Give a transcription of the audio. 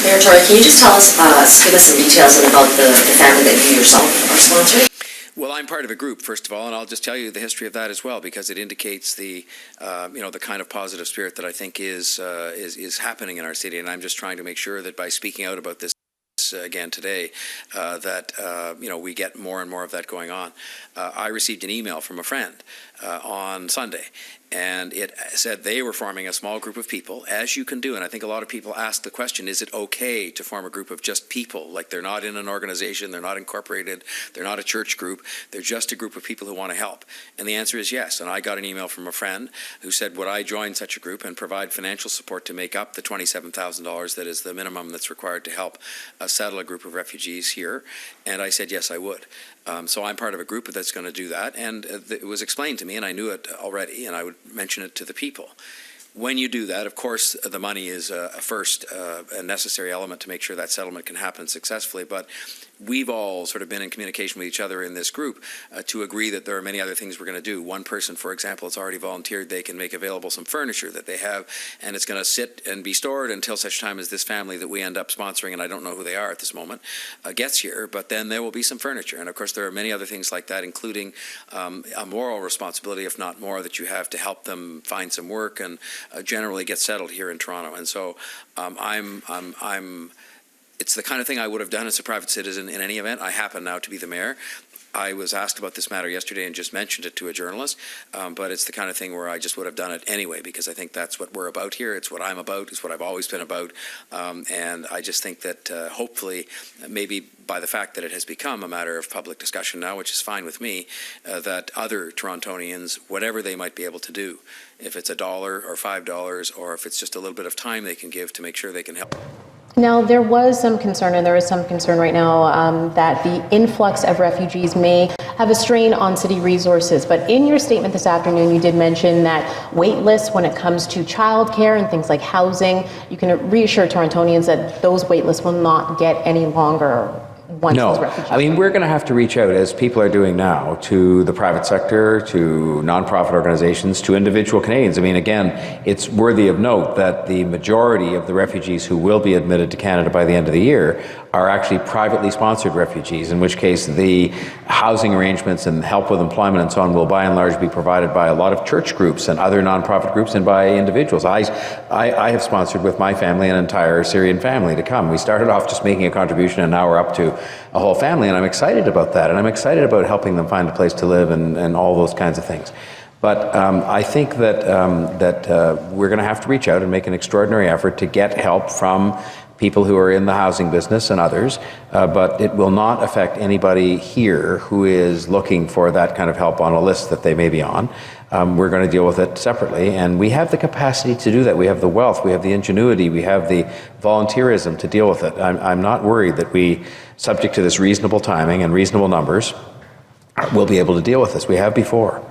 Mayor Tory, can you just tell us, give us some details about the family that you yourself are sponsoring? Well, I'm part of a group, first of all, and I'll just tell you the history of that as well, because it indicates the, the kind of positive spirit that I think is happening in our city. And I'm just trying to make sure that by speaking out about this again today, that we get more and more of that going on. I received an email from a friend on Sunday, and it said they were forming a small group of people, as you can do. And I think a lot of people ask the question, is it okay to form a group of just people? Like, they're not in an organization, they're not incorporated, they're not a church group, they're just a group of people who want to help. And the answer is yes. And I got an email from a friend who said, would I join such a group and provide financial support to make up the $27,000 that is the minimum that's required to help settle a group of refugees here? And I said, yes, I would. So I'm part of a group that's going to do that, and it was explained to me, and I knew it already, and I would mention it to the people. When you do that, of course, the money is a first a necessary element to make sure that settlement can happen successfully, but we've all sort of been in communication with each other in this group to agree that there are many other things we're going to do. One person, for example, has already volunteered they can make available some furniture that they have, and it's going to sit and be stored until such time as this family that we end up sponsoring, and I don't know who they are at this moment, gets here, but then there will be some furniture. And of course, there are many other things like that, including a moral responsibility, if not more, that you have to help them find some work and generally get settled here in Toronto. And so it's the kind of thing I would have done as a private citizen in any event. I happen now to be the mayor. I was asked about this matter yesterday and just mentioned it to a journalist, but it's the kind of thing where I just would have done it anyway, because I think that's what we're about here. It's what I'm about. It's what I've always been about. And I just think that hopefully, maybe by the fact that it has become a matter of public discussion now, which is fine with me, that other Torontonians, whatever they might be able to do, if it's $1 or $5, or if it's just a little bit of time they can give to make sure they can help. Now, there was some concern, and there is some concern right now, that the influx of refugees may have a strain on city resources. But in your statement this afternoon, you did mention that wait lists when it comes to childcare and things like housing, you can reassure Torontonians that those wait lists will not get any longer. No, I mean, we're going to have to reach out, as people are doing now, to the private sector, to nonprofit organizations, to individual Canadians. I mean, again, it's worthy of note that the majority of the refugees who will be admitted to Canada by the end of the year are actually privately sponsored refugees, in which case the housing arrangements and help with employment and so on will by and large be provided by a lot of church groups and other nonprofit groups and by individuals. I have sponsored with my family an entire Syrian family to come. We started off just making a contribution, and now we're up to a whole family, and I'm excited about that, and I'm excited about helping them find a place to live and all those kinds of things. But I think that we're going to have to reach out and make an extraordinary effort to get help from people who are in the housing business and others, but it will not affect anybody here who is looking for that kind of help on a list that they may be on. We're going to deal with it separately, and we have the capacity to do that. We have the wealth, we have the ingenuity, we have the volunteerism to deal with it. I'm not worried that we, subject to this reasonable timing and reasonable numbers, will be able to deal with this. We have before.